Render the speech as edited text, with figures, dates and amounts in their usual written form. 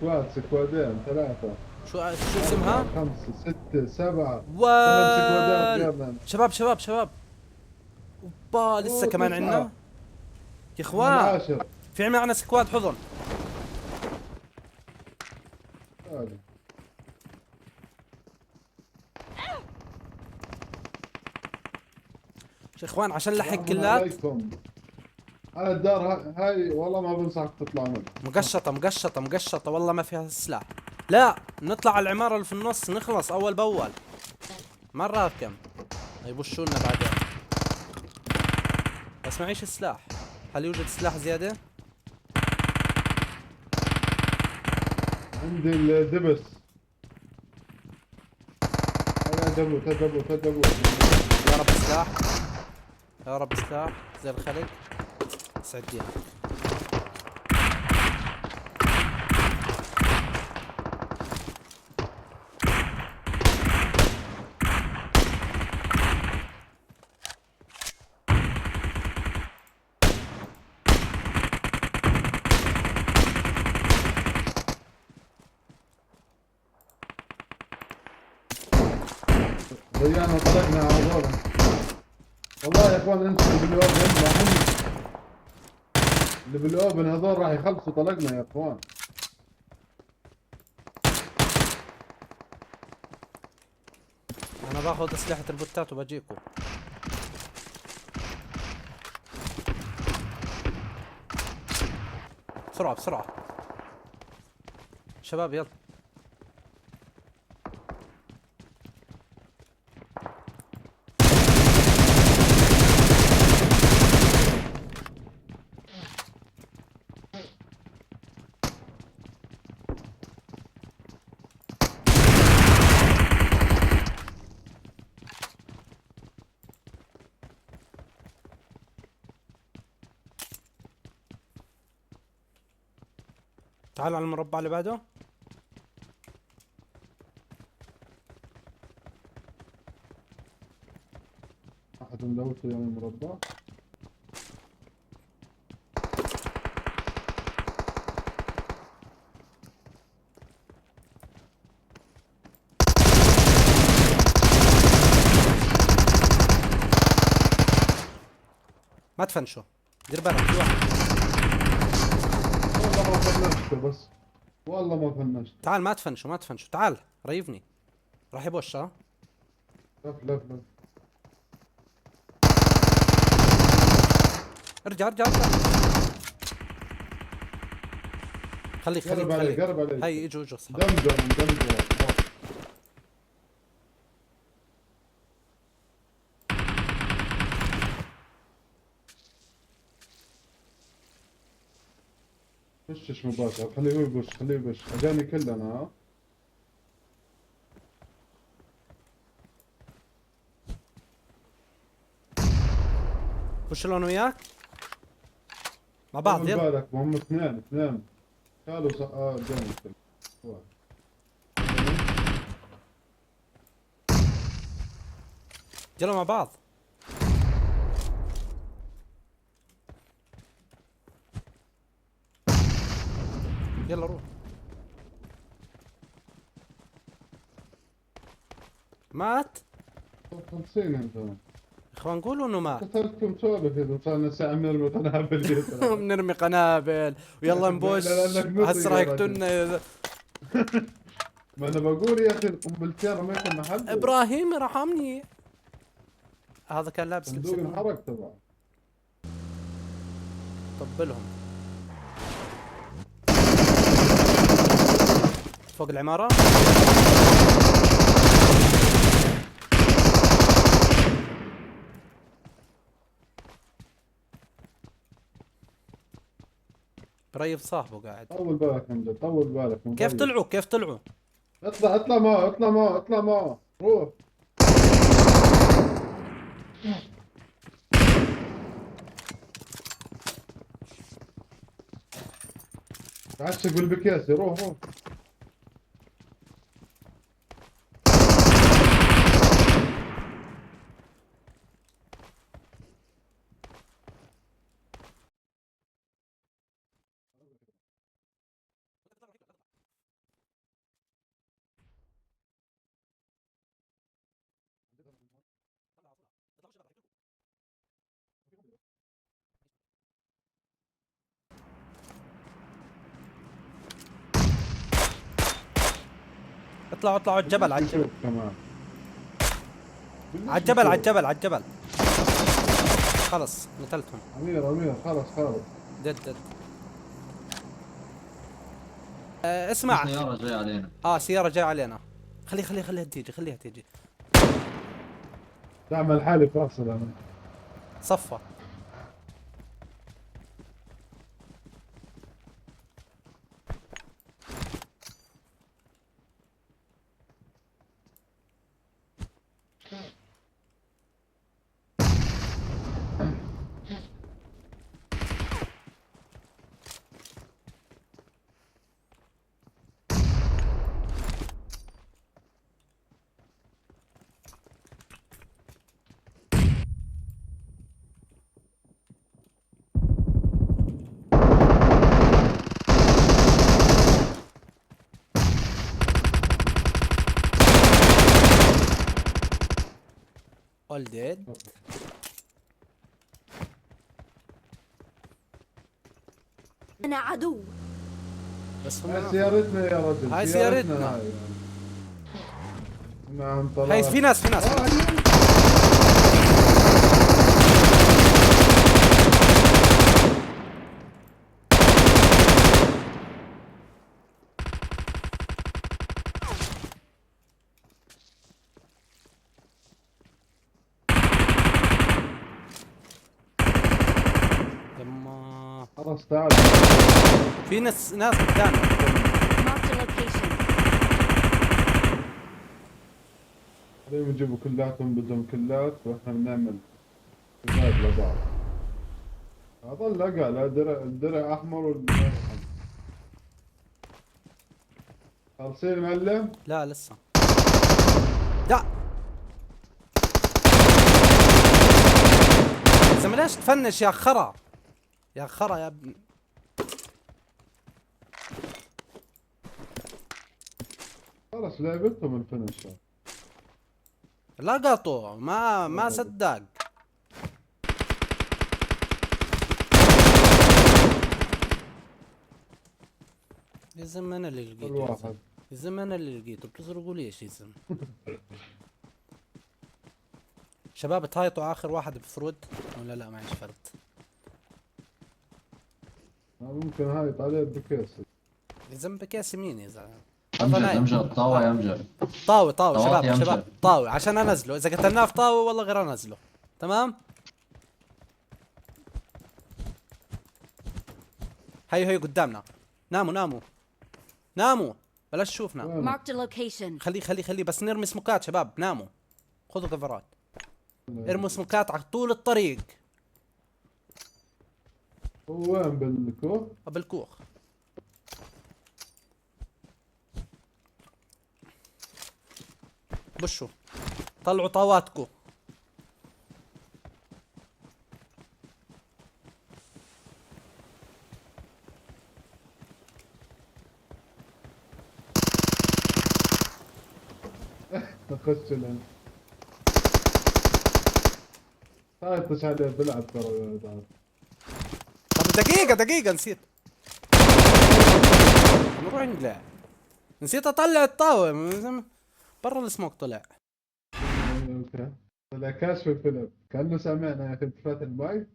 ايوه. سكوادين ثلاثة شو اسمها؟ أربعة خمسة ستة سبعة. 8 سكوادات وال غيرنا. شباب شباب شباب. اوبا لسه اوه كمان عندنا. تسعة. يا احنا اخوان، العاشر. في معنا سكواد حضن. تعالوا. يا اخوان عشان لحق سلام كلات. عليكم. على الدار هاي والله ما بنصحك تطلع منها. مقشطة مقشطة مقشطة والله ما فيها سلاح. لا نطلع على العمارة اللي في النص نخلص اول باول. ما نراكم يبشونا بعدين. بس معيش سلاح. هل يوجد سلاح زيادة؟ عندي الدبس. هلا دبو تدبو تدبو. يا رب سلاح، يا رب سلاح زي الخلق. سعد دينك. ضيعنا طريقنا على هذول. والله يا اخوان انتم اللي بالاوبن ما هم اللي بالاوبن هذول راح يخلصوا طلقنا يا اخوان. انا باخذ اسلحة البوتات وبجيكم. بسرعة بسرعة شباب يلا. تعالوا على المربع اللي بعده. احد ملوث يعني المربع. ما تفنشوا، دير بالك في واحد. والله ما فنشته بس. والله ما فنشته. تعال ما تفنشوا ما تفنشوا، تعال ريفني. راح يبوش ها. لف لف لف. ارجع ارجع ارجع. خليك قرب خليك عليك خليك. قرب عليك. هاي اجوا اجوا اصحاب. دمجهم دمجهم. خشش مباشر خليه يبش خليه يبش اجاني كلنا ها. خش لون وياك مع بعض طول يلا. بالك هم اثنين. قالوا اجاني كلنا. واحد. يلا مع بعض. يلا روح. مات. خلصين انتم. اخوان قولوا انه مات. قتلتكم سولف اذا صار لنا ساعه بنرمي قنابل. بنرمي قنابل ويلا نبوش. لانك نطق هسه راح يا رجل. يقتلنا. ما انا بقول يا اخي القنبلتين رميتهم محله. ابراهيم ارحمني. هذا كان لابس لبس صندوق انحرق طبعا. طبلهم فوق العمارة. بريف صاحبه قاعد. طول بالك من جد طول بالك من كيف طيب. طلعوا كيف طلعوا؟ اطلع معه اطلع معه روح. تعشق بالبكاسي روح. اطلعوا اطلعوا على الجبل على الجبل شوف كمان. على الجبل على الجبل على الجبل. خلص قتلتهم. امير خلص. دد اسمع. سيارة جاي علينا. سيارة جاي علينا. خليها تيجي. تعمل حالي فاصل انا. صفى. all dead. أنا عدو. بس هاي هم سيارتنا يا رجل. هاي سيارتنا. هاي. نعم طلال. هاي في ناس يما خلاص تعال. في ناس قدامنا. Marked a location. خليهم يجيبوا كلاتهم بدهم كلات واحنا بنعمل كلات لبعض. هذا لقى لا الدرع احمر والدرع احمر. خلصين معلم؟ لا لسه. لا زلمة ليش تفنش يا خرا يا ابن. خلص لعبتهم الفنش. لقطوا ما صدق. يا زلمة انا اللي كل لقيته. واحد. يا زلمة انا اللي لقيته بتسرقوا ليش يا زلمة؟ شباب تهايطوا اخر واحد بفرود ولا لا معيش فرد؟ ممكن هايط عليه بكيس. يا زلمة بكاس مين يا زلمة؟ امجد طاوة يا امجد. طاوي طوات شباب يا شباب مجد. طاوي عشان انزله. اذا قتلناه في طاوي والله غير انزله. تمام. هي قدامنا. ناموا بلاش تشوفنا. وين؟ Marked a location. خلي بس نرمي سموكات شباب. ناموا خذوا كفرات. ارموا سموكات على طول الطريق. هو وين بالكوخ؟ بالكوخ. بشوا طلعوا طاواتكم. خش لنا. طش عليه بلعب ترى يا ولد. طب دقيقة نسيت. نروح نقلع. نسيت اطلع الطاوة برا السموك طلع. اوكي. طلع كاشف الفيلم كأنه سامعنا يا اخي. انت فاتح الماي؟